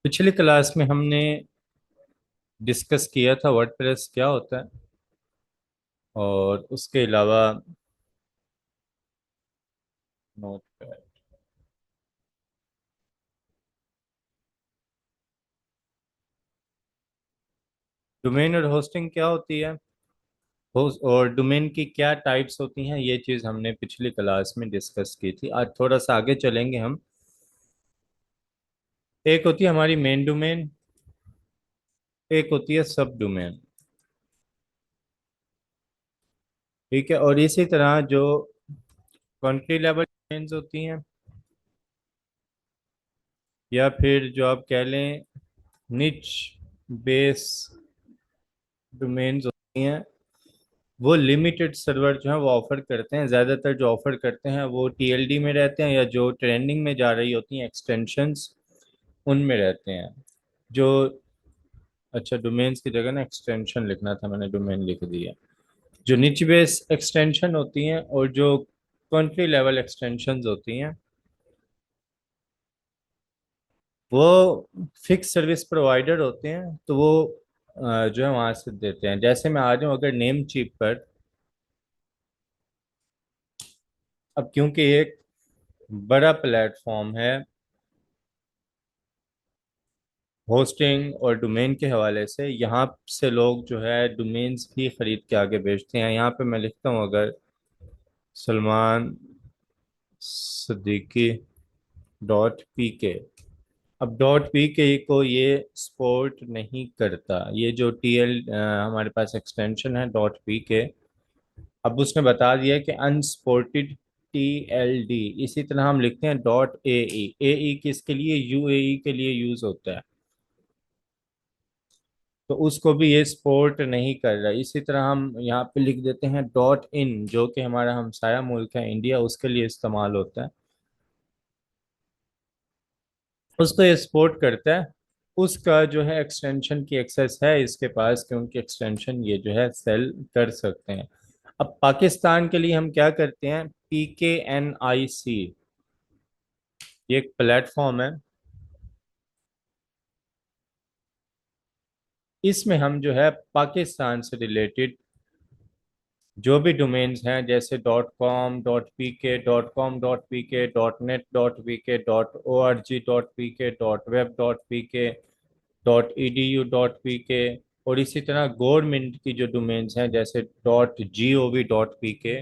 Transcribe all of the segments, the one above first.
पिछली क्लास में हमने डिस्कस किया था वर्डप्रेस क्या होता है और उसके अलावा नोटपैड। डोमेन और होस्टिंग क्या होती है, होस्ट और डोमेन की क्या टाइप्स होती हैं, ये चीज़ हमने पिछली क्लास में डिस्कस की थी। आज थोड़ा सा आगे चलेंगे हम। एक होती है हमारी मेन डोमेन, एक होती है सब डोमेन। ठीक है, और इसी तरह जो कंट्री लेवल डोमेन्स होती हैं या फिर जो आप कह लें निच बेस डोमेन्स होती हैं, वो लिमिटेड सर्वर जो है वो ऑफर करते हैं। ज़्यादातर जो ऑफर करते हैं वो टीएलडी में रहते हैं या जो ट्रेंडिंग में जा रही होती हैं एक्सटेंशंस उनमें रहते हैं। जो अच्छा, डोमेन्स की जगह ना एक्सटेंशन लिखना था, मैंने डोमेन लिख दिया। जो निच बेस एक्सटेंशन होती हैं और जो कंट्री लेवल एक्सटेंशंस होती हैं वो फिक्स सर्विस प्रोवाइडर होते हैं, तो वो जो है वहाँ से देते हैं। जैसे मैं आ जाऊँ अगर नेम चीप पर, अब क्योंकि एक बड़ा प्लेटफॉर्म है होस्टिंग और डोमेन के हवाले से, यहाँ से लोग जो है डोमेन्स भी खरीद के आगे बेचते हैं। यहाँ पे मैं लिखता हूँ अगर सलमान सिद्दीकी डॉट पी के। अब डॉट पी के को ये सपोर्ट नहीं करता, ये जो टी एल हमारे पास एक्सटेंशन है डॉट पी के। अब उसने बता दिया कि अनसपोर्टेड टी एल डी। इसी तरह हम लिखते हैं डॉट ए ई किसके लिए, यूएई के लिए यूज होता है, तो उसको भी ये सपोर्ट नहीं कर रहा। इसी तरह हम यहाँ पे लिख देते हैं डॉट इन, जो कि हमारा हमसाया मुल्क है इंडिया, उसके लिए इस्तेमाल होता है, उसको ये सपोर्ट करता है। उसका जो है एक्सटेंशन की एक्सेस है इसके पास, क्योंकि एक्सटेंशन ये जो है सेल कर सकते हैं। अब पाकिस्तान के लिए हम क्या करते हैं, PKNIC, ये एक प्लेटफॉर्म है। इसमें हम जो है पाकिस्तान से रिलेटेड जो भी डोमेन्स हैं, जैसे .com.pk, .net.pk, .org.pk, .edu.pk, और इसी तरह गवर्नमेंट की जो डोमेन्स हैं जैसे .gov.pk,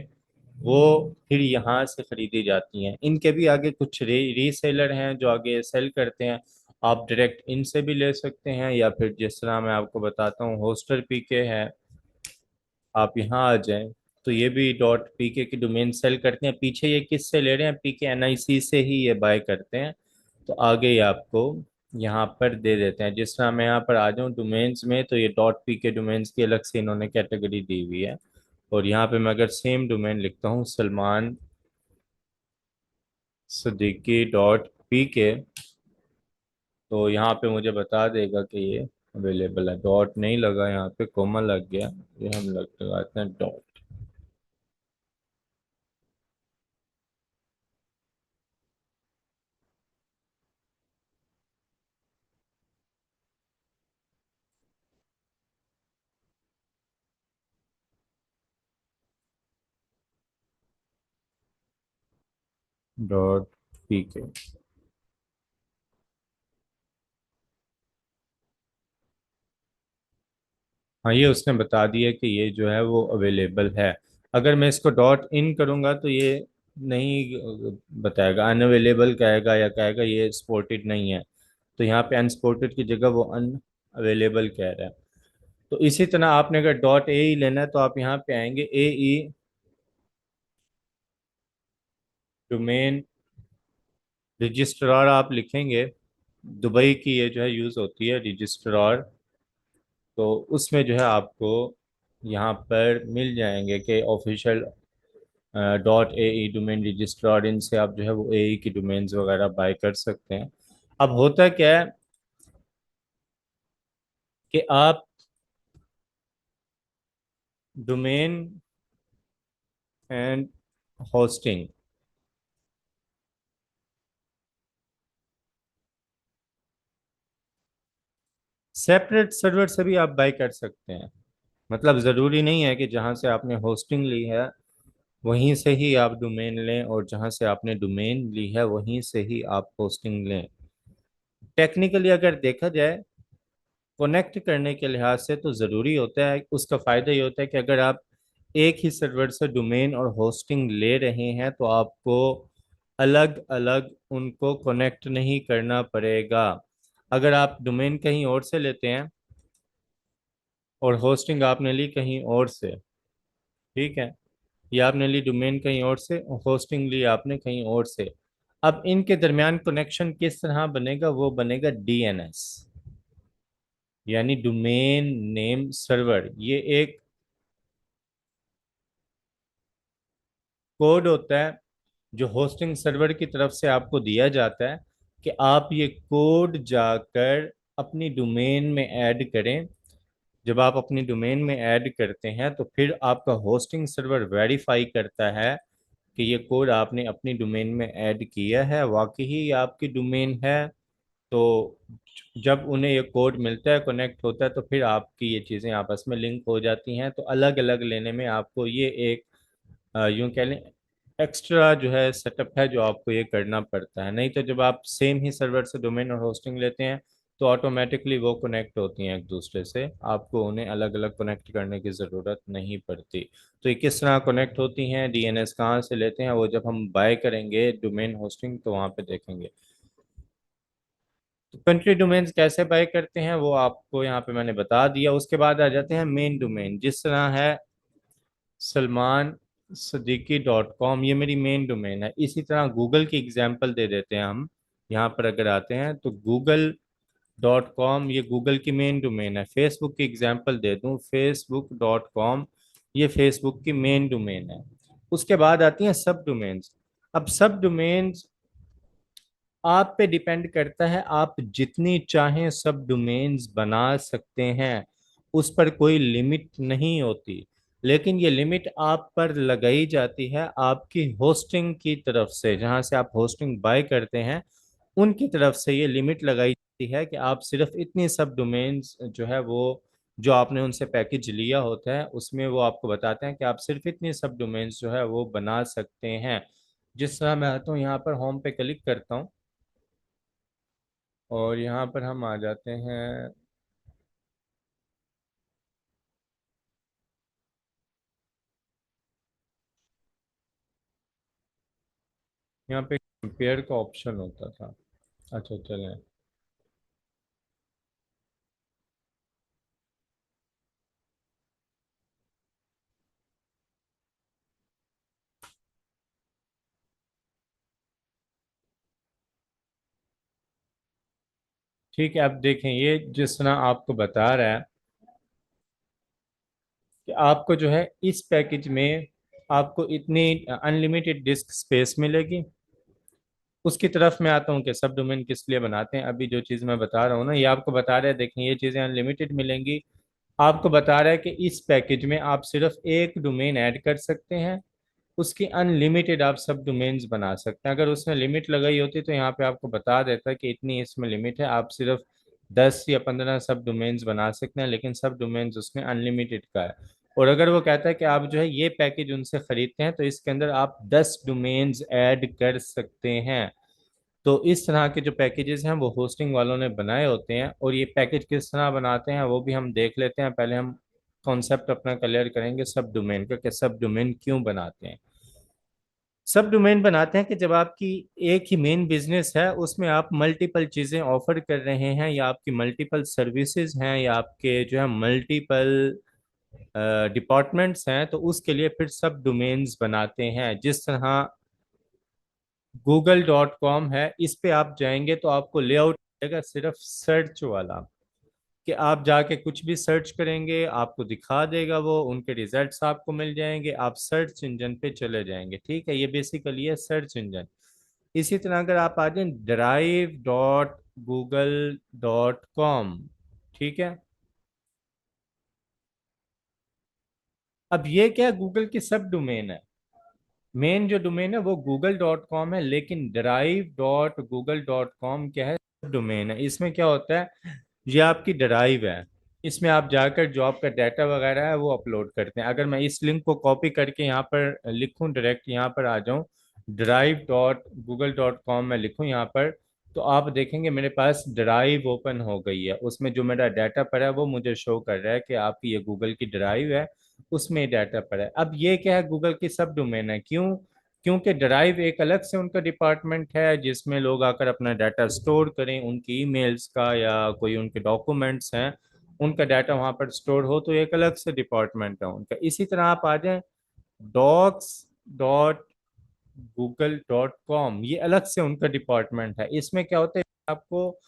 वो फिर यहाँ से खरीदी जाती हैं। इनके भी आगे कुछ रीसेलर हैं जो आगे सेल करते हैं। आप डायरेक्ट इनसे भी ले सकते हैं, या फिर जिस तरह मैं आपको बताता हूँ होस्टर पीके है, आप यहाँ आ जाएं तो ये भी डॉट पीके की डोमेन सेल करते हैं। पीछे ये किससे ले रहे हैं, PKNIC से ही ये बाय करते हैं। तो आगे ये आपको यहाँ पर दे देते हैं। जिस तरह मैं यहाँ पर आ जाऊँ डोमेन्स में, तो ये डॉट पीके डोमेन्स की अलग से इन्होंने कैटेगरी दी हुई है। और यहाँ पे मैं अगर सेम डोमेन लिखता हूँ सलमान सिद्दीकी .pk, तो यहाँ पे मुझे बता देगा कि ये अवेलेबल है। डॉट नहीं लगा, यहाँ पे कोमा लग गया, ये हम लगाते हैं डॉट। डॉट पीके। हाँ, ये उसने बता दिया कि ये जो है वो अवेलेबल है। अगर मैं इसको डॉट इन करूँगा तो ये नहीं बताएगा, अनअवेलेबल कहेगा या कहेगा ये सपोर्टेड नहीं है। तो यहाँ पे अनसपोर्टेड की जगह वो अनअवेलेबल कह रहा है। तो इसी तरह आपने अगर डॉट ए ई लेना है तो आप यहाँ पे आएंगे ए ई डोमेन रजिस्ट्रार आप लिखेंगे। दुबई की ये जो है यूज़ होती है रजिस्ट्रार, तो उसमें जो है आपको यहाँ पर मिल जाएंगे कि ऑफिशियल .ai डोमेन रजिस्ट्रार, इनसे आप जो है वो एई की डोमेन्स वगैरह बाय कर सकते हैं। अब होता क्या है कि आप domain and hosting, separate server से भी आप बाय कर सकते हैं। मतलब ज़रूरी नहीं है कि जहाँ से आपने होस्टिंग ली है वहीं से ही आप डोमेन लें, और जहाँ से आपने डोमेन ली है वहीं से ही आप होस्टिंग लें। टेक्निकली अगर देखा जाए, कनेक्ट करने के लिहाज से तो ज़रूरी होता है, उसका फ़ायदा ये होता है कि अगर आप एक ही सर्वर से डोमेन और होस्टिंग ले रहे हैं तो आपको अलग अलग उनको कनेक्ट नहीं करना पड़ेगा। अगर आप डोमेन कहीं और से लेते हैं और होस्टिंग आपने ली कहीं और से, ठीक है, या आपने ली डोमेन कहीं और से, होस्टिंग ली आपने कहीं और से, अब इनके दरमियान कनेक्शन किस तरह बनेगा? वो बनेगा डीएनएस, यानी डोमेन नेम सर्वर। ये एक कोड होता है जो होस्टिंग सर्वर की तरफ से आपको दिया जाता है कि आप ये कोड जाकर अपनी डोमेन में ऐड करें। जब आप अपनी डोमेन में ऐड करते हैं तो फिर आपका होस्टिंग सर्वर वेरीफाई करता है कि ये कोड आपने अपनी डोमेन में ऐड किया है, वाकई ही ये आपकी डोमेन है। तो जब उन्हें ये कोड मिलता है, कनेक्ट होता है, तो फिर आपकी ये चीज़ें आपस में लिंक हो जाती हैं। तो अलग अलग लेने में आपको ये एक यूं कह लें एक्स्ट्रा जो है सेटअप है जो आपको ये करना पड़ता है। नहीं तो जब आप सेम ही सर्वर से डोमेन और होस्टिंग लेते हैं तो ऑटोमेटिकली वो कनेक्ट होती हैं एक दूसरे से, आपको उन्हें अलग अलग कनेक्ट करने की ज़रूरत नहीं पड़ती। तो ये किस तरह कनेक्ट होती हैं, डीएनएस कहाँ से लेते हैं, वो जब हम बाय करेंगे डोमेन होस्टिंग तो वहाँ पे देखेंगे। तो कंट्री डोमेन्स कैसे बाय करते हैं वो आपको यहाँ पे मैंने बता दिया। उसके बाद आ जाते हैं मेन डोमेन। जिस तरह है सलमान सदीकी डॉट कॉम, ये मेरी मेन डोमेन है। इसी तरह गूगल की एग्जांपल दे देते हैं हम। यहाँ पर अगर आते हैं तो गूगल डॉट कॉम ये गूगल की मेन डोमेन है। फेसबुक की एग्जांपल दे दूँ, फेसबुक डॉट कॉम ये फेसबुक की मेन डोमेन है। उसके बाद आती हैं सब डोमेन्स। अब सब डोमेन्स आप पे डिपेंड करता है, आप जितनी चाहें सब डोमेन्स बना सकते हैं, उस पर कोई लिमिट नहीं होती। लेकिन ये लिमिट आप पर लगाई जाती है आपकी होस्टिंग की तरफ से, जहां से आप होस्टिंग बाय करते हैं उनकी तरफ से ये लिमिट लगाई जाती है कि आप सिर्फ इतनी सब डोमेन्स जो है वो जो आपने उनसे पैकेज लिया होता है उसमें वो आपको बताते हैं कि आप सिर्फ इतनी सब डोमेन्स जो है वो बना सकते हैं। जिस तरह मैं आता हूँ यहाँ पर होम पे क्लिक करता हूँ और यहाँ पर हम आ जाते हैं। यहाँ पे कंपेयर का ऑप्शन होता था। अच्छा चलें। ठीक है, अब देखें ये जिस तरह आपको बता रहा है कि आपको जो है इस पैकेज में आपको इतनी अनलिमिटेड डिस्क स्पेस मिलेगी। उसकी तरफ मैं आता हूँ कि सब डोमेन किस लिए बनाते हैं। अभी जो चीज़ मैं बता रहा हूँ ना, ये आपको बता रहा है, देखें ये चीज़ें अनलिमिटेड मिलेंगी। आपको बता रहा है कि इस पैकेज में आप सिर्फ एक डोमेन ऐड कर सकते हैं, उसकी अनलिमिटेड आप सब डोमेन्स बना सकते हैं। अगर उसने लिमिट लगाई होती तो यहाँ पे आपको बता देता कि इतनी इसमें लिमिट है, आप सिर्फ 10 या 15 सब डोमेन्स बना सकते हैं, लेकिन सब डोमेन्स उसमें अनलिमिटेड का है। और अगर वो कहता है कि आप जो है ये पैकेज उनसे खरीदते हैं तो इसके अंदर आप 10 डोमेन्स ऐड कर सकते हैं। तो इस तरह के जो पैकेजेस हैं वो होस्टिंग वालों ने बनाए होते हैं, और ये पैकेज किस तरह बनाते हैं वो भी हम देख लेते हैं। पहले हम कॉन्सेप्ट अपना क्लियर करेंगे सब डोमेन का, कि सब डोमेन क्यों बनाते हैं। सब डोमेन बनाते हैं कि जब आपकी एक ही मेन बिजनेस है, उसमें आप मल्टीपल चीज़ें ऑफर कर रहे हैं, या आपकी मल्टीपल सर्विसेज हैं, या आपके जो है मल्टीपल डिपार्टमेंट्स हैं, तो उसके लिए फिर सब डोमेन्स बनाते हैं। जिस तरह google.com है, इस पे आप जाएंगे तो आपको लेआउट मिलेगा सिर्फ सर्च वाला, कि आप जाके कुछ भी सर्च करेंगे आपको दिखा देगा, वो उनके रिजल्ट्स आपको मिल जाएंगे, आप सर्च इंजन पे चले जाएंगे। ठीक है, ये बेसिकली है सर्च इंजन। इसी तरह अगर आप आ जाए drive.google.com, ठीक है, अब ये क्या गूगल की सब डोमेन है। मेन जो डोमेन है वो google.com है, लेकिन drive.google.com क्या है, सब डोमेन है। इसमें क्या होता है, ये आपकी ड्राइव है। इसमें आप जाकर जो आपका डाटा वगैरह है वो अपलोड करते हैं। अगर मैं इस लिंक को कॉपी करके यहाँ पर लिखूँ, डायरेक्ट यहाँ पर आ जाऊँ, drive.google.com में लिखूँ यहाँ पर, तो आप देखेंगे मेरे पास ड्राइव ओपन हो गई है। उसमें जो मेरा डाटा पड़ा है वो मुझे शो कर रहा है कि आपकी ये गूगल की ड्राइव है, उसमें डाटा पड़ा है। अब ये क्या है, गूगल की सब डोमेन है। क्यों? क्योंकि ड्राइव एक अलग से उनका डिपार्टमेंट है जिसमें लोग आकर अपना डाटा स्टोर करें, उनकी ईमेल्स का या कोई उनके डॉक्यूमेंट्स हैं उनका डाटा वहां पर स्टोर हो, तो एक अलग से डिपार्टमेंट है उनका। इसी तरह आप आ जाएं docs.google.com, ये अलग से उनका डिपार्टमेंट है। इसमें क्या होता है, आपको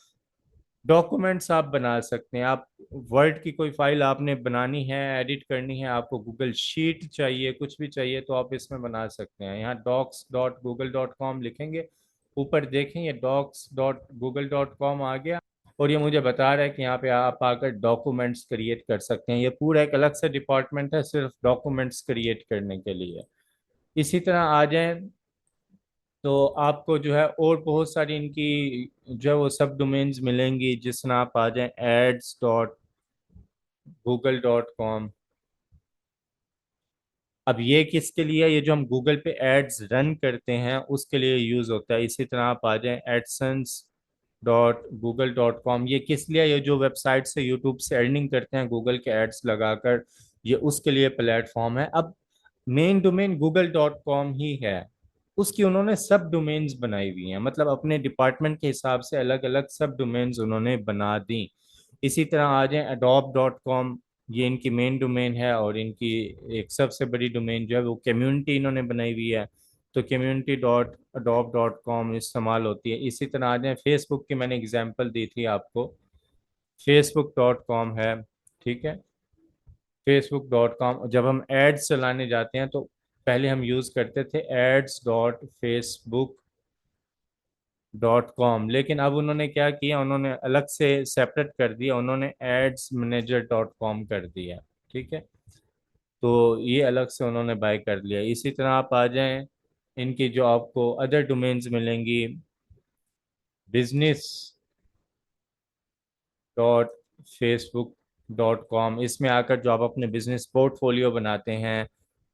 डॉक्यूमेंट्स आप बना सकते हैं। आप वर्ड की कोई फाइल आपने बनानी है, एडिट करनी है, आपको गूगल शीट चाहिए, कुछ भी चाहिए, तो आप इसमें बना सकते हैं। यहाँ docs.google.com लिखेंगे, ऊपर देखें ये docs.google.com आ गया, और ये मुझे बता रहा है कि यहाँ पे आप आकर डॉक्यूमेंट्स क्रिएट कर सकते हैं। ये पूरा एक अलग से डिपार्टमेंट है सिर्फ डॉक्यूमेंट्स क्रिएट करने के लिए। इसी तरह आ जाएं तो आपको जो है और बहुत सारी इनकी जो है वो सब डोमेन्स मिलेंगी। जिस तरह आप आ जाएं ads.google.com, अब ये किसके लिए है? ये जो हम गूगल पे एड्स रन करते हैं उसके लिए यूज होता है। इसी तरह आप आ जाएं adsense.google.com, ये किस लिए? ये जो वेबसाइट से यूट्यूब से अर्निंग करते हैं गूगल के एड्स लगाकर, ये उसके लिए प्लेटफॉर्म है। अब मेन डोमेन google.com ही है, उसकी उन्होंने सब डोमेन्स बनाई हुई हैं, मतलब अपने डिपार्टमेंट के हिसाब से अलग अलग सब डोमेन्स उन्होंने बना दी। इसी तरह आ जाएं adobe.com, ये इनकी मेन डोमेन है, और इनकी एक सबसे बड़ी डोमेन जो है वो कम्युनिटी इन्होंने बनाई हुई है, तो community.adobe.com इस्तेमाल होती है। इसी तरह आ जाए फेसबुक की, मैंने एग्जांपल दी थी आपको, facebook.com है, ठीक है। facebook.com, जब हम एड्स चलाने जाते हैं तो पहले हम यूज करते थे ads.facebook.com, लेकिन अब उन्होंने क्या किया, उन्होंने अलग से सेपरेट कर दिया, उन्होंने adsmanager.com कर दिया, ठीक है। तो ये अलग से उन्होंने बाय कर लिया। इसी तरह आप आ जाएं, इनकी जो आपको अदर डोमेन्स मिलेंगी, business.facebook.com, इसमें आकर जो आप अपने बिजनेस पोर्टफोलियो बनाते हैं,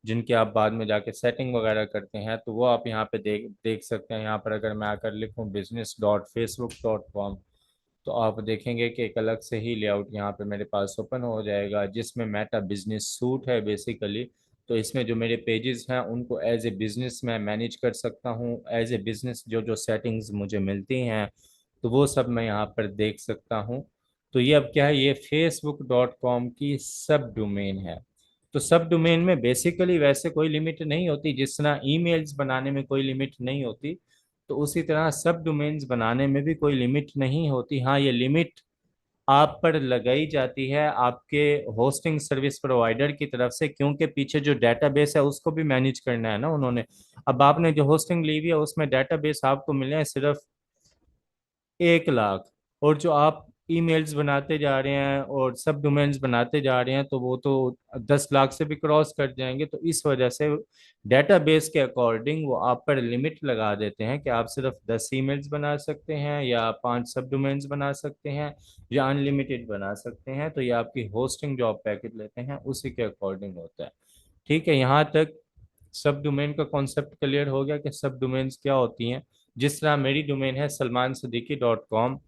जिनके आप बाद में जाके सेटिंग वगैरह करते हैं, तो वो आप यहाँ पे देख देख सकते हैं। यहाँ पर अगर मैं आकर लिखूँ business.facebook.com, तो आप देखेंगे कि एक अलग से ही लेआउट यहाँ पे मेरे पास ओपन हो जाएगा, जिसमें मेटा बिजनेस सूट है बेसिकली। तो इसमें जो मेरे पेजेस हैं उनको एज ए बिजनेस मैं मैनेज कर सकता हूँ, एज ए बिजनेस जो जो सेटिंग्स मुझे मिलती हैं तो वो सब मैं यहाँ पर देख सकता हूँ। तो ये अब क्या है, ये facebook.com की सब डोमेन है। तो सब डोमेन में बेसिकली वैसे कोई लिमिट नहीं होती, जिस तरह ईमेल्स बनाने में कोई लिमिट नहीं होती, तो उसी तरह सब डोमेन्स बनाने में भी कोई लिमिट नहीं होती। हाँ, ये लिमिट आप पर लगाई जाती है आपके होस्टिंग सर्विस प्रोवाइडर की तरफ से, क्योंकि पीछे जो डेटाबेस है उसको भी मैनेज करना है ना उन्होंने। अब आपने जो होस्टिंग ली हुई है उसमें डेटाबेस आपको मिले हैं सिर्फ 1 लाख, और जो आप ईमेल्स बनाते जा रहे हैं और सब डोमेन्स बनाते जा रहे हैं तो वो तो 10 लाख से भी क्रॉस कर जाएंगे। तो इस वजह से डेटाबेस के अकॉर्डिंग वो आप पर लिमिट लगा देते हैं कि आप सिर्फ 10 ईमेल्स बना सकते हैं या 5 सब डोमेन्स बना सकते हैं या अनलिमिटेड बना सकते हैं। तो ये आपकी होस्टिंग जो आप पैकेज लेते हैं उसी के अकॉर्डिंग होता है, ठीक है। यहाँ तक सब डोमेन का कॉन्सेप्ट क्लियर हो गया कि सब डोमेन्स क्या होती हैं। जिस तरह मेरी डोमेन है salmansadiqui.com,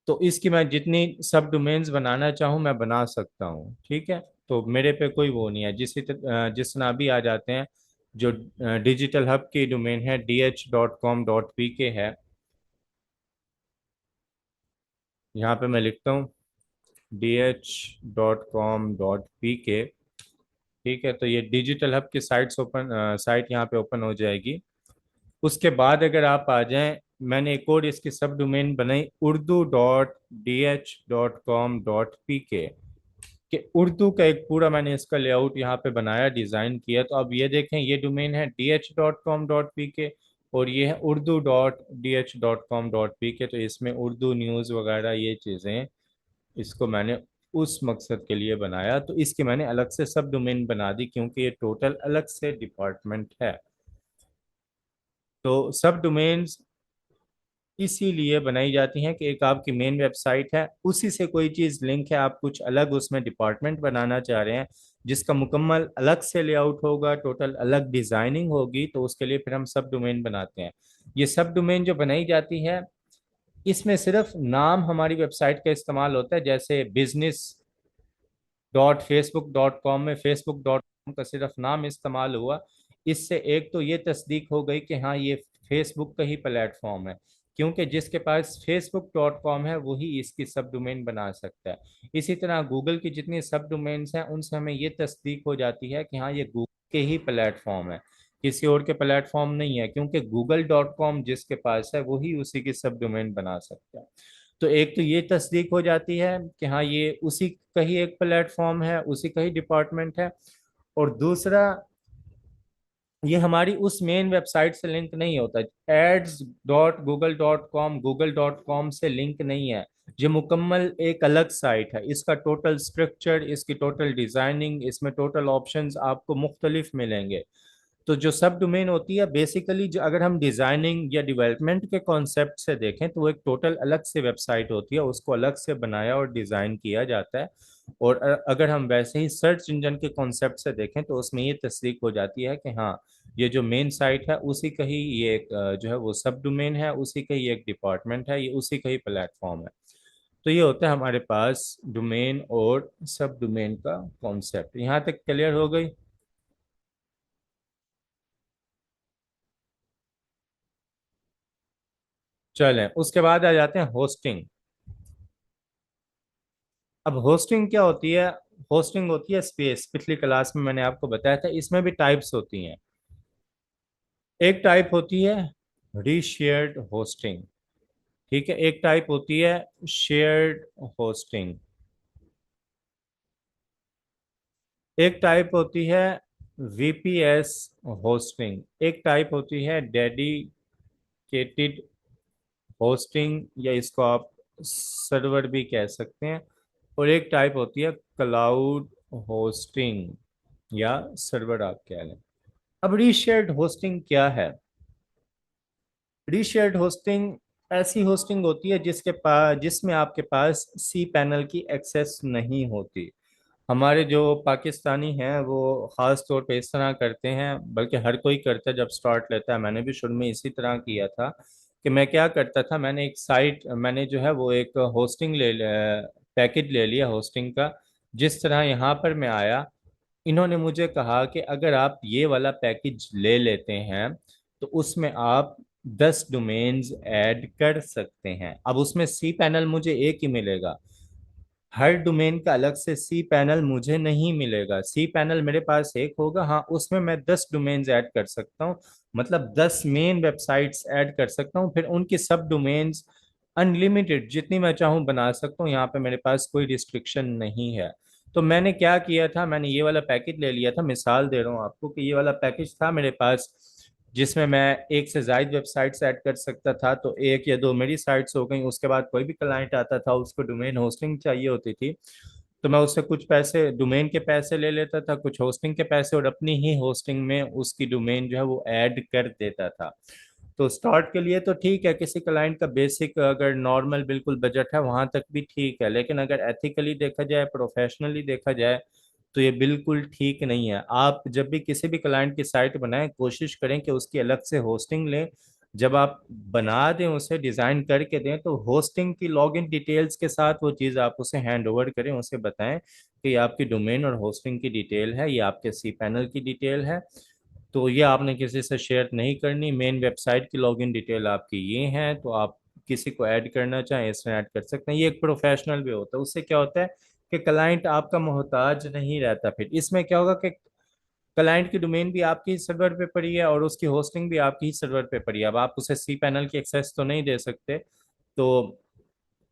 तो इसकी मैं जितनी सब डोमेन्स बनाना चाहूँ मैं बना सकता हूँ, ठीक है। तो मेरे पे कोई वो नहीं है। जिस तरह अभी आ जाते हैं, जो डिजिटल हब की डोमेन है dh.com.pk है, यहाँ पे मैं लिखता हूँ dh.com.pk, ठीक है। तो ये डिजिटल हब की साइट यहाँ पे ओपन हो जाएगी। उसके बाद अगर आप आ जाएं, मैंने एक और इसकी सब डोमेन बनाई urdu.dh.com.pk, कि उर्दू का एक पूरा मैंने इसका लेआउट यहाँ पे बनाया, डिज़ाइन किया। तो अब ये देखें, ये डोमेन है dh.com.pk और ये है urdu.dh.com.pk। तो इसमें उर्दू न्यूज़ वगैरह ये चीज़ें, इसको मैंने उस मकसद के लिए बनाया। तो इसकी मैंने अलग से सब डोमेन बना दी क्योंकि ये टोटल अलग से डिपार्टमेंट है। तो सब डोमेन्स इसीलिए बनाई जाती हैं कि एक आपकी मेन वेबसाइट है, उसी से कोई चीज़ लिंक है, आप कुछ अलग उसमें डिपार्टमेंट बनाना चाह रहे हैं जिसका मुकम्मल अलग से लेआउट होगा, टोटल अलग डिजाइनिंग होगी, तो उसके लिए फिर हम सब डोमेन बनाते हैं। ये सब डोमेन जो बनाई जाती है, इसमें सिर्फ नाम हमारी वेबसाइट का इस्तेमाल होता है। जैसे business.facebook.com में facebook.com का सिर्फ नाम इस्तेमाल हुआ, इससे एक तो ये तस्दीक हो गई कि हाँ ये फेसबुक का ही प्लेटफॉर्म है, क्योंकि जिसके पास facebook.com है वही इसकी सब डोमेन बना सकता है। इसी तरह गूगल की जितनी सब डोमेन्स हैं उनसे हमें ये तस्दीक हो जाती है कि हाँ ये गूगल के ही प्लेटफॉर्म है, किसी और के प्लेटफॉर्म नहीं है, क्योंकि google.com जिसके पास है वही उसी की सब डोमेन बना सकता है। तो एक तो ये तस्दीक हो जाती है कि हाँ ये उसी का ही एक प्लेटफॉर्म है, उसी का ही डिपार्टमेंट है। और दूसरा, ये हमारी उस मेन वेबसाइट से लिंक नहीं होता। ads.google.com google.com से लिंक नहीं है, ये मुकम्मल एक अलग साइट है। इसका टोटल स्ट्रक्चर, इसकी टोटल डिजाइनिंग, इसमें टोटल ऑप्शंस आपको मुख्तलिफ मिलेंगे। तो जो सब डोमेन होती है बेसिकली, जो अगर हम डिजाइनिंग या डेवलपमेंट के कॉन्सेप्ट से देखें तो वो एक टोटल अलग से वेबसाइट होती है, उसको अलग से बनाया और डिजाइन किया जाता है। और अगर हम वैसे ही सर्च इंजन के कॉन्सेप्ट से देखें तो उसमें ये तस्दीक हो जाती है कि हाँ ये जो मेन साइट है उसी का ही ये एक जो है वो सब डोमेन है, उसी का ही एक डिपार्टमेंट है, ये उसी का ही प्लेटफॉर्म है। तो ये होता है हमारे पास डोमेन और सब डोमेन का कॉन्सेप्ट। यहाँ तक क्लियर हो गई? चलें, उसके बाद आ जाते हैं होस्टिंग। अब होस्टिंग क्या होती है? होस्टिंग होती है स्पेस। पिछली क्लास में मैंने आपको बताया था, इसमें भी टाइप्स होती हैं। एक टाइप होती है रीशेयर्ड होस्टिंग, ठीक है, एक टाइप होती है शेयर्ड होस्टिंग, एक टाइप होती है वीपीएस होस्टिंग, एक टाइप होती है डेडिकेटेड होस्टिंग, या इसको आप सर्वर भी कह सकते हैं, और एक टाइप होती है क्लाउड होस्टिंग या सर्वर आप कह लें। अब रीशेयर्ड होस्टिंग क्या है? रीशेयर्ड होस्टिंग ऐसी होस्टिंग होती है जिसमें आपके पास सी पैनल की एक्सेस नहीं होती। हमारे जो पाकिस्तानी हैं वो ख़ास तौर पे इस तरह करते हैं, बल्कि हर कोई करता है जब स्टार्ट लेता है, मैंने भी शुरू में इसी तरह किया था कि मैं क्या करता था, मैंने एक साइट, मैंने जो है वो एक होस्टिंग पैकेज ले लिया होस्टिंग का। जिस तरह यहाँ पर मैं आया, इन्होंने मुझे कहा कि अगर आप ये वाला पैकेज ले लेते हैं तो उसमें आप 10 डोमेन्स ऐड कर सकते हैं। अब उसमें सी पैनल मुझे एक ही मिलेगा, हर डोमेन का अलग से सी पैनल मुझे नहीं मिलेगा। सी पैनल मेरे पास एक होगा, हाँ उसमें मैं 10 डोमेन्स ऐड कर सकता हूँ, मतलब 10 मेन वेबसाइट्स ऐड कर सकता हूँ, फिर उनकी सब डोमेन्स अनलिमिटेड जितनी मैं चाहूँ बना सकता हूँ, यहाँ पे मेरे पास कोई रिस्ट्रिक्शन नहीं है। तो मैंने क्या किया था, मैंने ये वाला पैकेज ले लिया था, मिसाल दे रहा हूँ आपको कि ये वाला पैकेज था मेरे पास जिसमें मैं एक से ज्यादा वेबसाइट्स ऐड कर सकता था। तो एक या दो मेरी साइट्स हो गई, उसके बाद कोई भी क्लाइंट आता था उसको डोमेन होस्टिंग चाहिए होती थी, तो मैं उससे कुछ पैसे डोमेन के पैसे ले लेता था, कुछ होस्टिंग के पैसे, और अपनी ही होस्टिंग में उसकी डोमेन जो है वो ऐड कर देता था। तो स्टार्ट के लिए तो ठीक है, किसी क्लाइंट का बेसिक अगर नॉर्मल बिल्कुल बजट है वहां तक भी ठीक है, लेकिन अगर एथिकली देखा जाए, प्रोफेशनली देखा जाए, तो ये बिल्कुल ठीक नहीं है। आप जब भी किसी भी क्लाइंट की साइट बनाएं, कोशिश करें कि उसकी अलग से होस्टिंग लें। जब आप बना दें, उसे डिज़ाइन करके दें, तो होस्टिंग की लॉगिन डिटेल्स के साथ वो चीज़ आप उसे हैंड ओवर करें, उसे बताएं कि ये आपकी डोमेन और होस्टिंग की डिटेल है, ये आपके सी पैनल की डिटेल है, तो ये आपने किसी से शेयर नहीं करनी। मेन वेबसाइट की लॉगिन डिटेल आपकी ये है, तो आप किसी को ऐड करना चाहें इसमें ऐड कर सकते हैं। ये एक प्रोफेशनल वे होता है, उससे क्या होता है कि क्लाइंट आपका मोहताज नहीं रहता। फिर इसमें क्या होगा कि क्लाइंट की डोमेन भी आपकी ही सर्वर पे पड़ी है और उसकी होस्टिंग भी आपकी ही सर्वर पे पड़ी है। अब आप उसे सी पैनल की एक्सेस तो नहीं दे सकते, तो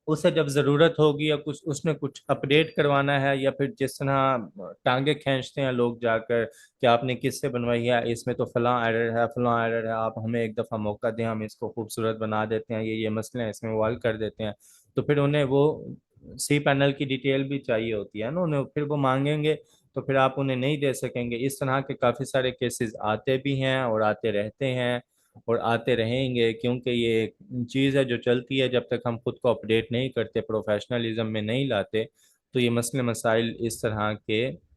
उसे जब ज़रूरत होगी या कुछ उसने कुछ अपडेट करवाना है, या फिर जिस तरह टांगे खींचते हैं लोग जाकर कि आपने किससे बनवाई है, इसमें तो फलां एरर है, फलां एरर है, आप हमें एक दफ़ा मौका दें, हम इसको खूबसूरत बना देते हैं, ये मसले हैं इसमें, वो हल कर देते हैं। तो फिर उन्हें वो सी पैनल की डिटेल भी चाहिए होती है ना, उन्हें फिर वो मांगेंगे, तो फिर आप उन्हें नहीं दे सकेंगे। इस तरह के काफ़ी सारे केसेस आते भी हैं और आते रहते हैं। और आते रहेंगे, क्योंकि ये एक चीज़ है जो चलती है। जब तक हम खुद को अपडेट नहीं करते, प्रोफेशनलिज्म में नहीं लाते, तो ये मसले मसाइल इस तरह के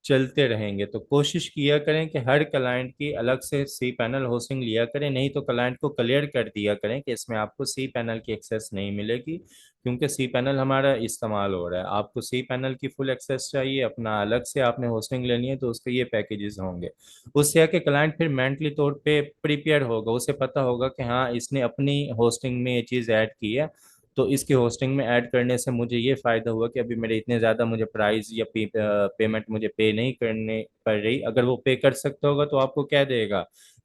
चलते रहेंगे। तो कोशिश किया करें कि हर क्लाइंट की अलग से सी पैनल होस्टिंग लिया करें, नहीं तो क्लाइंट को क्लियर कर दिया करें कि इसमें आपको सी पैनल की एक्सेस नहीं मिलेगी, क्योंकि सी पैनल हमारा इस्तेमाल हो रहा है। आपको सी पैनल की फुल एक्सेस चाहिए, अपना अलग से आपने होस्टिंग लेनी है, तो उसके ये पैकेजेस होंगे। उससे है कि क्लाइंट फिर मेंटली तौर पे प्रिपेयर होगा, उसे पता होगा कि हाँ इसने अपनी होस्टिंग में ये चीज़ ऐड की है, तो इसकी होस्टिंग में ऐड करने से मुझे ये फ़ायदा हुआ कि अभी मेरे इतने ज़्यादा मुझे प्राइस या पेमेंट मुझे पे नहीं करने पड़ रही। अगर वो पे कर सकता होगा तो आपको कह देगा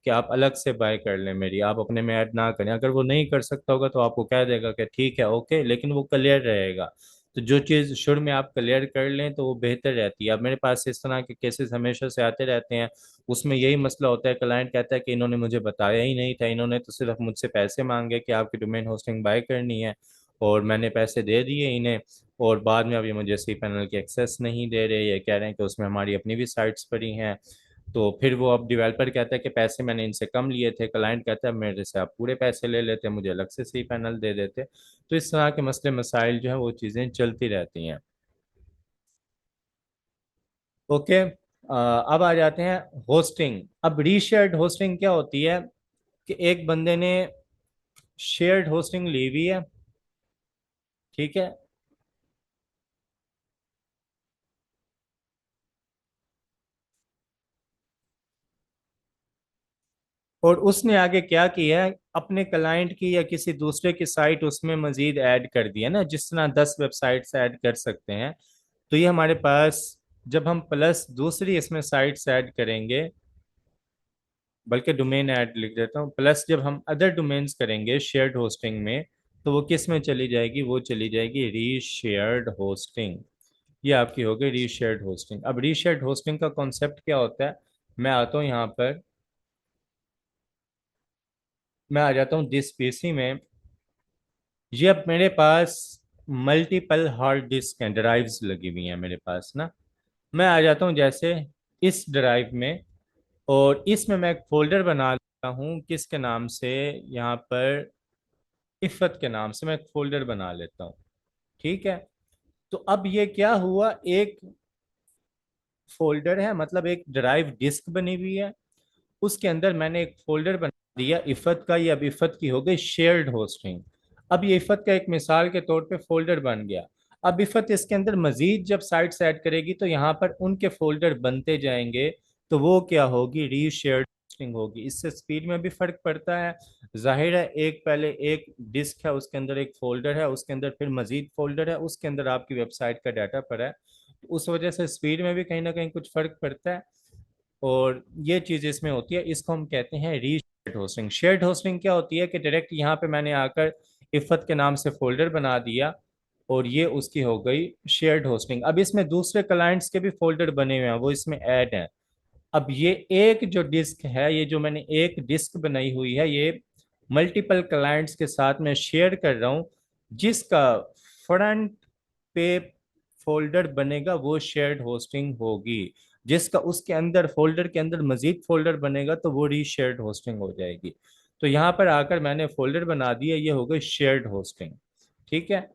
कि आप अलग से बाय कर लें मेरी, आप अपने में ऐड ना करें। अगर वो नहीं कर सकता होगा तो आपको कह देगा कि ठीक है ओके, लेकिन वो क्लियर रहेगा। तो जो चीज़ शुरू में आप क्लियर कर लें तो वो बेहतर रहती है। अब मेरे पास इस तरह के केसेस हमेशा से आते रहते हैं, उसमें यही मसला होता है, क्लाइंट कहता है कि इन्होंने मुझे बताया ही नहीं था, इन्होंने तो सिर्फ मुझसे पैसे मांगे कि आपकी डोमेन होस्टिंग बाय करनी है, और मैंने पैसे दे दिए इन्हें, और बाद में अभी मुझे सी पैनल की एक्सेस नहीं दे रहे। ये कह रहे हैं कि उसमें हमारी अपनी भी साइट्स पड़ी हैं। तो फिर वो अब डेवलपर कहता है कि पैसे मैंने इनसे कम लिए थे, क्लाइंट कहता है मेरे से आप पूरे पैसे ले लेते, मुझे अलग से सी पैनल दे देते। तो इस तरह के मसले मसाइल जो है वो चीज़ें चलती रहती हैं। ओके, अब आ जाते हैं होस्टिंग। अब रीशेयर्ड होस्टिंग क्या होती है कि एक बंदे ने शेयर्ड होस्टिंग ली हुई है, ठीक है, और उसने आगे क्या किया है, अपने क्लाइंट की या किसी दूसरे की साइट उसमें मजीद ऐड कर दिया ना, जिस तरह 10 वेबसाइट्स ऐड कर सकते हैं। तो ये हमारे पास, जब हम प्लस दूसरी इसमें साइट्स ऐड करेंगे, बल्कि डोमेन ऐड लिख देता हूँ, प्लस जब हम अदर डोमेन्स करेंगे शेयर्ड होस्टिंग में, तो वो किस में चली जाएगी, वो चली जाएगी रीशेयर्ड होस्टिंग। ये आपकी हो गई रीशेयर्ड होस्टिंग। अब रीशेयर्ड होस्टिंग का कॉन्सेप्ट क्या होता है, मैं आता हूँ यहाँ पर, मैं आ जाता हूँ दिस पीसी में। ये अब मेरे पास मल्टीपल हार्ड डिस्क हैं, ड्राइव्स लगी हुई हैं मेरे पास ना। मैं आ जाता हूँ जैसे इस ड्राइव में, और इसमें मैं एक फोल्डर बना लेता हूँ किसके नाम से, यहाँ पर इफ़त के नाम से मैं एक फोल्डर बना लेता हूँ, ठीक है। तो अब ये क्या हुआ, एक फोल्डर है, मतलब एक ड्राइव डिस्क बनी हुई है, उसके अंदर मैंने एक फोल्डर बना दिया इफ़त का। ये अब इफ़त की हो गई शेयर्ड होस्टिंग। अब ये इफ़त का एक मिसाल के तौर पे फोल्डर बन गया। अब इफ़त इसके अंदर मजीद जब साइट्स ऐड करेगी तो यहाँ पर उनके फोल्डर बनते जाएंगे, तो वो क्या होगी, रीशेयर्ड होस्टिंग होगी। इससे स्पीड में भी फर्क पड़ता है, जाहिर है। एक पहले एक डिस्क है, उसके अंदर एक फोल्डर है, उसके अंदर फिर मजीद फोल्डर है, उसके अंदर आपकी वेबसाइट का डाटा पड़ा है, तो उस वजह से स्पीड में भी कहीं ना कहीं कुछ फर्क पड़ता है। और ये चीज़ इसमें होती है, इसको हम कहते हैं रीशेयर्ड होस्टिंग। शेयर्ड होस्टिंग क्या होती है कि डायरेक्ट यहाँ पे मैंने आकर इफ़त के नाम से फोल्डर बना दिया, और ये उसकी हो गई शेयर्ड होस्टिंग। अब इसमें दूसरे क्लाइंट्स के भी फोल्डर बने हुए हैं, वो इसमें ऐड हैं। अब ये एक जो डिस्क है, ये जो मैंने एक डिस्क बनाई हुई है, ये मल्टीपल क्लाइंट्स के साथ मैं शेयर कर रहा हूँ, जिसका फ्रंट पे फोल्डर बनेगा वो शेयर्ड होस्टिंग होगी। जिसका उसके अंदर फोल्डर के अंदर मजीद फोल्डर बनेगा तो वो रीशेयर्ड होस्टिंग हो जाएगी। तो यहाँ पर आकर मैंने फोल्डर बना दिया, ये हो गई शेयर्ड होस्टिंग, ठीक है।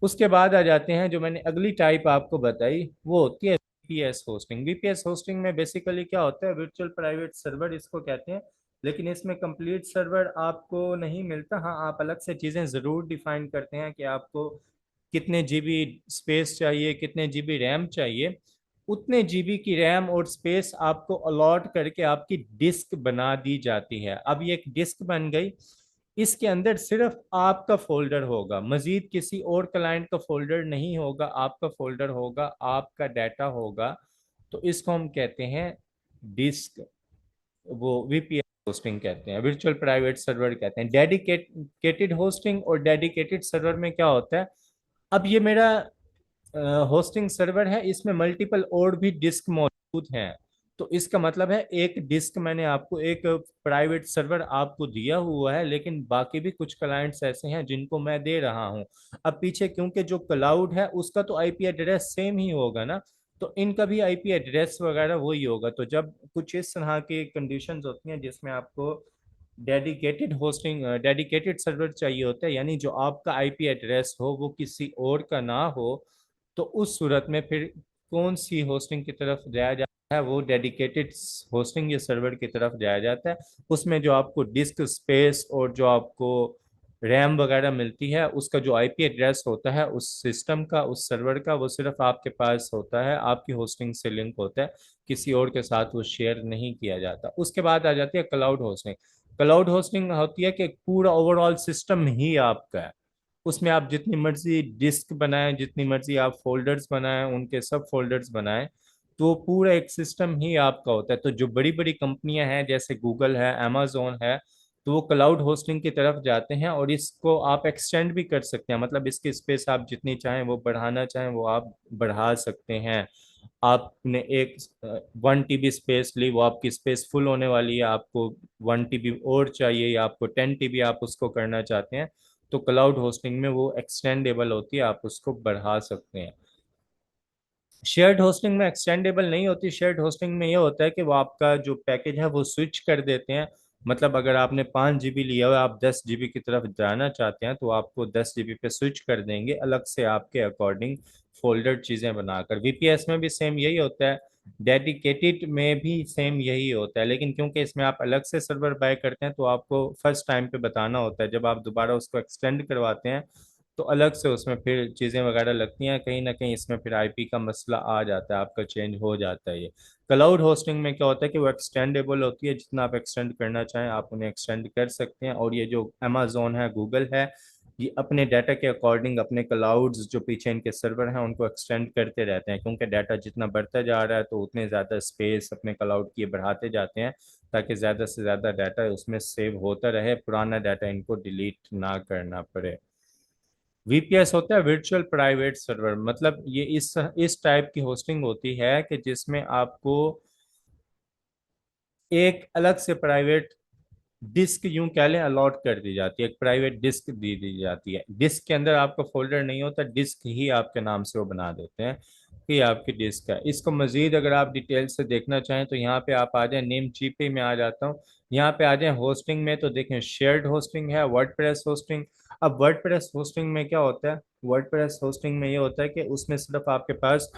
उसके बाद आ जाते हैं, जो मैंने अगली टाइप आपको बताई वो होती है वीपीएस होस्टिंग। वीपीएस होस्टिंग में बेसिकली क्या होता है, वर्चुअल प्राइवेट सर्वर इसको कहते हैं, लेकिन इसमें कंप्लीट सर्वर आपको नहीं मिलता। हाँ, आप अलग से चीज़ें ज़रूर डिफाइन करते हैं कि आपको कितने जीबी स्पेस चाहिए, कितने जीबी रैम चाहिए। उतने जीबी की रैम और स्पेस आपको अलॉट करके आपकी डिस्क बना दी जाती है। अब ये एक डिस्क बन गई, इसके अंदर सिर्फ आपका फोल्डर होगा, मजीद किसी और क्लाइंट का फोल्डर नहीं होगा, आपका फोल्डर होगा, आपका डाटा होगा। तो इसको हम कहते हैं डिस्क, वो वीपीएस होस्टिंग कहते हैं, वर्चुअल प्राइवेट सर्वर कहते हैं। डेडिकेटेड होस्टिंग और डेडिकेटेड सर्वर में क्या होता है, अब ये मेरा होस्टिंग सर्वर है, इसमें मल्टीपल और भी डिस्क मौजूद हैं। तो इसका मतलब है एक डिस्क मैंने आपको, एक प्राइवेट सर्वर आपको दिया हुआ है, लेकिन बाकी भी कुछ क्लाइंट्स ऐसे हैं जिनको मैं दे रहा हूं। अब पीछे क्योंकि जो क्लाउड है उसका तो आईपी एड्रेस सेम ही होगा ना, तो इनका भी आईपी एड्रेस वगैरह वही होगा। तो जब कुछ इस तरह की कंडीशंस होती हैं जिसमें आपको डेडिकेटेड सर्वर चाहिए होता है, यानी जो आपका आईपी एड्रेस हो वो किसी और का ना हो। तो उस सूरत में फिर कौन सी होस्टिंग की तरफ जाया जाता है, वो डेडिकेटेड होस्टिंग या सर्वर की तरफ जाया जाता है। उसमें जो आपको डिस्क स्पेस और जो आपको रैम वगैरह मिलती है, उसका जो आईपी एड्रेस होता है उस सिस्टम का, उस सर्वर का, वो सिर्फ आपके पास होता है, आपकी होस्टिंग से लिंक होता है, किसी और के साथ वो शेयर नहीं किया जाता। उसके बाद आ जाती है क्लाउड होस्टिंग। क्लाउड होस्टिंग होती है कि पूरा ओवरऑल सिस्टम ही आपका है, उसमें आप जितनी मर्जी डिस्क बनाएं, जितनी मर्जी आप फोल्डर्स बनाएं, उनके सब फोल्डर्स बनाएं, तो वो पूरा एक सिस्टम ही आपका होता है। तो जो बड़ी बड़ी कंपनियां हैं जैसे गूगल है, amazon है, तो वो क्लाउड होस्टिंग की तरफ जाते हैं, और इसको आप एक्सटेंड भी कर सकते हैं, मतलब इसकी स्पेस आप जितनी चाहें वो बढ़ाना चाहें वो आप बढ़ा सकते हैं। आपने एक 1 TB स्पेस ली, वो आपकी स्पेस फुल होने वाली है, आपको 1 TB और चाहिए या आपको 10 TB आप उसको करना चाहते हैं, तो क्लाउड होस्टिंग में वो एक्सटेंडेबल होती है, आप उसको बढ़ा सकते हैं। शेयर्ड होस्टिंग में एक्सटेंडेबल नहीं होती। शेयर्ड होस्टिंग में ये होता है कि वो आपका जो पैकेज है वो स्विच कर देते हैं। मतलब अगर आपने 5 GB लिया हुआ, आप 10 GB की तरफ जाना चाहते हैं, तो आपको 10 GB पे स्विच कर देंगे अलग से आपके अकॉर्डिंग फोल्डर चीजें बनाकर। वीपीएस में भी सेम यही होता है, डेडिकेटेड में भी सेम यही होता है, लेकिन क्योंकि इसमें आप अलग से सर्वर बाय करते हैं तो आपको फर्स्ट टाइम पे बताना होता है। जब आप दोबारा उसको एक्सटेंड करवाते हैं तो अलग से उसमें फिर चीज़ें वगैरह लगती हैं, कहीं ना कहीं इसमें फिर आईपी का मसला आ जाता है, आपका चेंज हो जाता है। ये क्लाउड होस्टिंग में क्या होता है कि वो एक्सटेंडेबल होती है, जितना आप एक्सटेंड करना चाहें आप उन्हें एक्सटेंड कर सकते हैं। और ये जो अमेजोन है, गूगल है, ये अपने डाटा के अकॉर्डिंग अपने क्लाउड्स जो पीछे इनके सर्वर हैं उनको एक्सटेंड करते रहते हैं, क्योंकि डाटा जितना बढ़ता जा रहा है तो उतने ज़्यादा स्पेस अपने क्लाउड की बढ़ाते जाते हैं, ताकि ज़्यादा से ज़्यादा डाटा उसमें सेव होता रहे, पुराना डाटा इनको डिलीट ना करना पड़े। वीपीएस होता है वर्चुअल प्राइवेट सर्वर, मतलब ये इस टाइप की होस्टिंग होती है कि जिसमें आपको एक अलग से प्राइवेट डिस्क यूं कह लें अलॉट कर दी जाती है, एक प्राइवेट डिस्क दी दी जाती है। डिस्क के अंदर आपका फोल्डर नहीं होता, डिस्क ही आपके नाम से वो बना देते हैं कि ये आपकी डिस्क है। इसको मजीद अगर आप डिटेल से देखना चाहें तो यहाँ पे आप आ जाएं, नेम चीप पे मैं आ जाता हूँ, यहाँ पे आ जाएं होस्टिंग में, तो देखें शेयर्ड होस्टिंग है, वर्डप्रेस होस्टिंग। अब वर्डप्रेस होस्टिंग में क्या होता है, वर्डप्रेस होस्टिंग में ये होता है कि उसमें सिर्फ आपके पास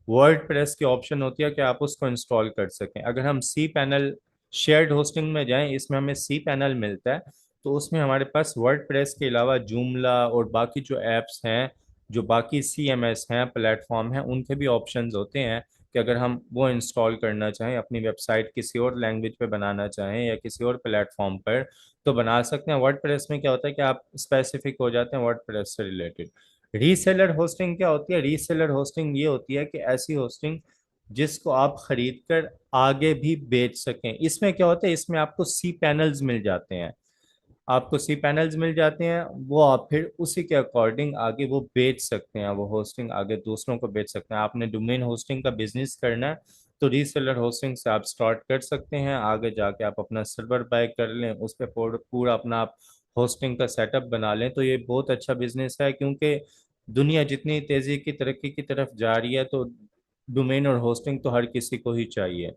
वर्डप्रेस की ऑप्शन होती है कि आप उसको इंस्टॉल कर सकें। अगर हम सी पैनल शेयर्ड होस्टिंग में जाएं, इसमें हमें सी पैनल मिलता है, तो उसमें हमारे पास वर्डप्रेस के अलावा जूमला और बाकी जो एप्स हैं, जो बाकी सीएमएस हैं, प्लेटफॉर्म हैं, उनके भी ऑप्शंस होते हैं कि अगर हम वो इंस्टॉल करना चाहें, अपनी वेबसाइट किसी और लैंग्वेज पे बनाना चाहें या किसी और प्लेटफॉर्म पर, तो बना सकते हैं। वर्डप्रेस में क्या होता है कि आप स्पेसिफिक हो जाते हैं वर्डप्रेस से रिलेटेड। रीसेलर होस्टिंग क्या होती है, रीसेलर होस्टिंग ये होती है कि ऐसी होस्टिंग जिसको आप खरीद कर आगे भी बेच सकें। इसमें क्या होता है, इसमें आपको सी पैनल्स मिल जाते हैं, आपको सी पैनल्स मिल जाते हैं, वो आप फिर उसी के अकॉर्डिंग आगे वो बेच सकते हैं, वो होस्टिंग आगे दूसरों को बेच सकते हैं। आपने डोमेन होस्टिंग का बिजनेस करना है तो रीसेलर होस्टिंग से आप स्टार्ट कर सकते हैं, आगे जाके आप अपना सर्वर बाय कर लें, उस पर पूरा अपना आप होस्टिंग का सेटअप बना लें, तो ये बहुत अच्छा बिजनेस है। क्योंकि दुनिया जितनी तेजी की तरक्की की तरफ जा रही है, तो डोमेन और होस्टिंग तो हर किसी को ही चाहिए।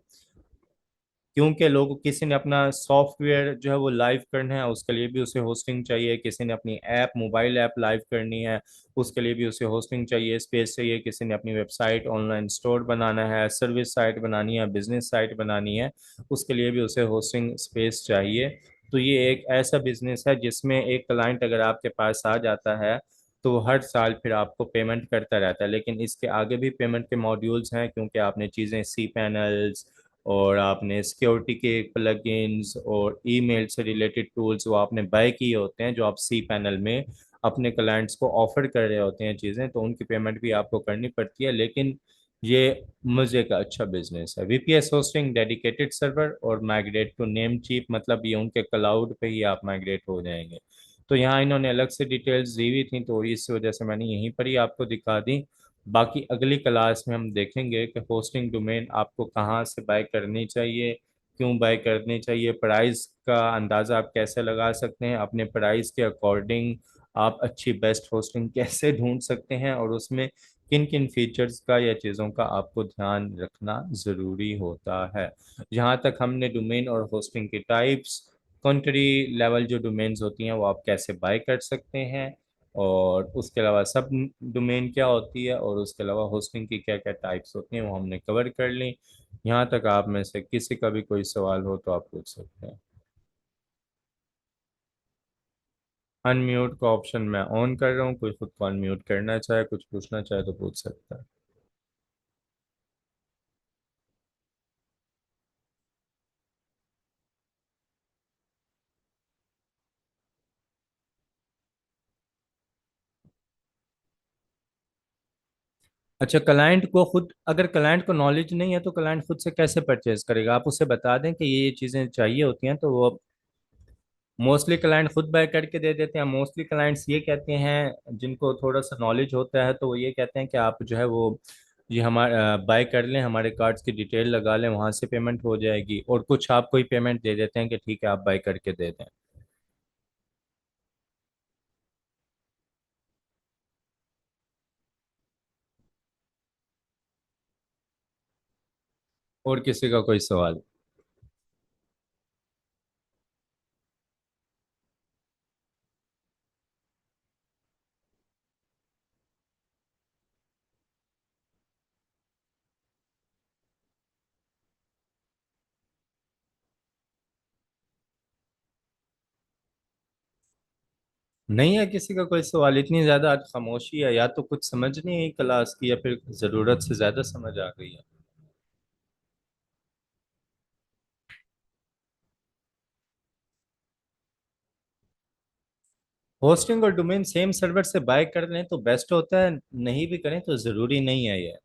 क्योंकि लोग, किसी ने अपना सॉफ्टवेयर जो है वो लाइव करना है, उसके लिए भी उसे होस्टिंग चाहिए। किसी ने अपनी ऐप, मोबाइल ऐप लाइव करनी है, उसके लिए भी उसे होस्टिंग चाहिए, स्पेस चाहिए। किसी ने अपनी वेबसाइट, ऑनलाइन स्टोर बनाना है, सर्विस साइट बनानी है, बिजनेस साइट बनानी है, उसके लिए भी उसे होस्टिंग स्पेस चाहिए। तो ये एक ऐसा बिजनेस है जिसमें एक क्लाइंट अगर आपके पास आ जाता है तो वो हर साल फिर आपको पेमेंट करता रहता है। लेकिन इसके आगे भी पेमेंट के मॉड्यूल्स हैं, क्योंकि आपने चीज़ें सी पैनल्स और आपने सिक्योरिटी के प्लगइन्स और ईमेल से रिलेटेड टूल्स वो आपने बाय किए होते हैं, जो आप सी पैनल में अपने क्लाइंट्स को ऑफर कर रहे होते हैं चीज़ें, तो उनकी पेमेंट भी आपको करनी पड़ती है। लेकिन ये मज़े का अच्छा बिजनेस है। वीपीएस होस्टिंग, डेडिकेटेड सर्वर और माइग्रेट टू नेम चीप, मतलब ये उनके क्लाउड पे ही आप माइग्रेट हो जाएंगे। तो यहाँ इन्होंने अलग से डिटेल्स दी हुई थी, तो इस वजह से मैंने यहीं पर ही आपको दिखा दी। बाकी अगली क्लास में हम देखेंगे कि होस्टिंग डोमेन आपको कहाँ से बाय करनी चाहिए, क्यों बाय करनी चाहिए, प्राइस का अंदाज़ा आप कैसे लगा सकते हैं, अपने प्राइस के अकॉर्डिंग आप अच्छी बेस्ट होस्टिंग कैसे ढूंढ सकते हैं, और उसमें किन किन फीचर्स का या चीज़ों का आपको ध्यान रखना ज़रूरी होता है। जहाँ तक हमने डोमेन और होस्टिंग की टाइप्स, कंट्री लेवल जो डोमेन्स होती हैं वो आप कैसे बाय कर सकते हैं, और उसके अलावा सब डोमेन क्या होती है, और उसके अलावा होस्टिंग की क्या क्या टाइप्स होती हैं वो हमने कवर कर ली। यहाँ तक आप में से किसी का भी कोई सवाल हो तो आप पूछ सकते हैं। अनम्यूट का ऑप्शन मैं ऑन कर रहा हूँ, कोई खुद को अनम्यूट करना चाहे, कुछ पूछना चाहे तो पूछ सकता है। अच्छा, क्लाइंट को खुद, अगर क्लाइंट को नॉलेज नहीं है तो क्लाइंट खुद से कैसे परचेज करेगा? आप उसे बता दें कि ये चीज़ें चाहिए होती हैं तो वो, मोस्टली क्लाइंट खुद बाय करके दे देते हैं। मोस्टली क्लाइंट्स ये कहते हैं, जिनको थोड़ा सा नॉलेज होता है तो वो ये कहते हैं कि आप जो है वो ये हमारा बाय कर लें, हमारे कार्ड्स की डिटेल लगा लें, वहां से पेमेंट हो जाएगी, और कुछ आपको ही पेमेंट दे देते हैं कि ठीक है आप बाय करके दे दें। और किसी का कोई सवाल? नहीं है किसी का कोई सवाल? इतनी ज्यादा आज खामोशी है, या तो कुछ समझ नहीं आई क्लास की, या फिर जरूरत से ज्यादा समझ आ गई है। होस्टिंग और डोमेन सेम सर्वर से बाय कर लें तो बेस्ट होता है, नहीं भी करें तो जरूरी नहीं है ये,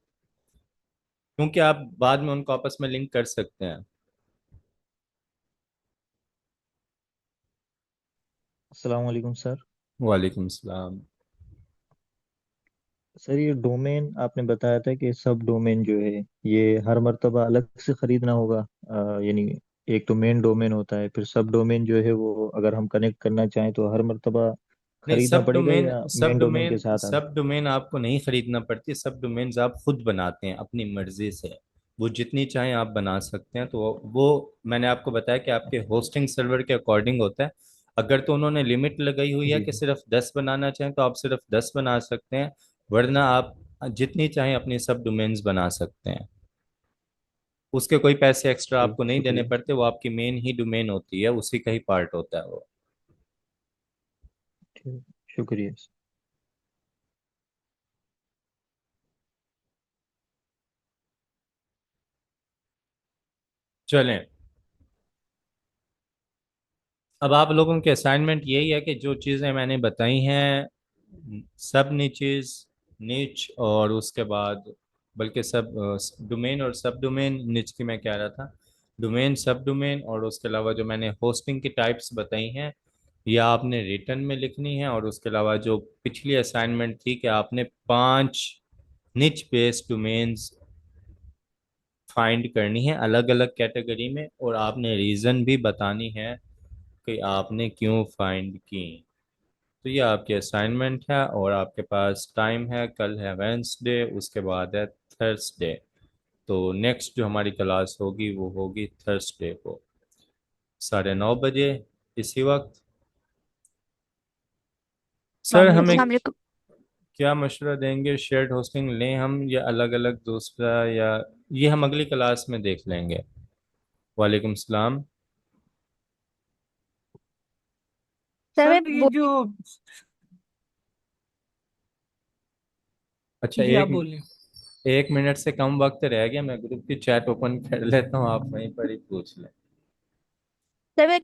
क्योंकि आप बाद में उनको आपस में लिंक कर सकते हैं। अस्सलाम वालेकुम सर। वालेकुम सलाम। सर ये डोमेन आपने बताया था कि सब डोमेन जो है ये हर मर्तबा अलग से खरीदना होगा, यानी एक तो मेन डोमेन होता है, फिर सब डोमेन जो है वो अगर हम कनेक्ट करना चाहें तो हर मर्तबा नहीं, खरीदना पड़ेगा या मेन डोमेन के साथ आ। सब डोमेन आपको नहीं खरीदना पड़ती, सब डोमेन्स आप खुद बनाते हैं अपनी मर्जी से। वो जितनी चाहें आप बना सकते हैं, तो वो मैंने आपको बताया कि आपके होस्टिंग सर्वर के अकॉर्डिंग होता है। अगर तो उन्होंने लिमिट लगाई हुई है जी कि जी। सिर्फ 10 बनाना चाहें तो आप सिर्फ 10 बना सकते हैं, वरना आप जितनी चाहें अपनी सब डोमेन्स बना सकते हैं। उसके कोई पैसे एक्स्ट्रा ठीक, आपको नहीं देने शुक्रिया। पड़ते, वो आपकी मेन ही डोमेन होती है, उसी का ही पार्ट होता है वो। ठीक, शुक्रिया। चलें, अब आप लोगों के असाइनमेंट यही है कि जो चीज़ें मैंने बताई हैं, सब नीचेस, नीच, और उसके बाद, बल्कि सब डोमेन और सब डोमेन, निच की मैं कह रहा था, डोमेन सब डोमेन, और उसके अलावा जो मैंने होस्टिंग की टाइप्स बताई हैं ये आपने रिटर्न में लिखनी है। और उसके अलावा जो पिछली असाइनमेंट थी कि आपने 5 निच बेस्ड डोमेन्स फाइंड करनी है अलग अलग कैटेगरी में, और आपने रीज़न भी बतानी है कि आपने क्यों फाइंड की। तो ये आपकी असाइनमेंट है, और आपके पास टाइम है, कल है वेंसडे, उसके बाद है थर्सडे। तो नेक्स्ट जो हमारी क्लास होगी वो होगी थर्सडे को 9:30 बजे, इसी वक्त। सर हमें अस्सलाम वालेकुम। क्या मशवरा देंगे, शेयर्ड होस्टिंग लें हम या अलग अलग दूसरा, या ये हम अगली क्लास में देख लेंगे। वालेकुम सलाम। सर मैं सर ये जो। अच्छा, जी आप बोलिए। एक मिनट से कम वक्त रह गया, मैं ग्रुप की चैट ओपन कर लेता हूँ, आप वहीं पर ही पूछ लें। सर मैं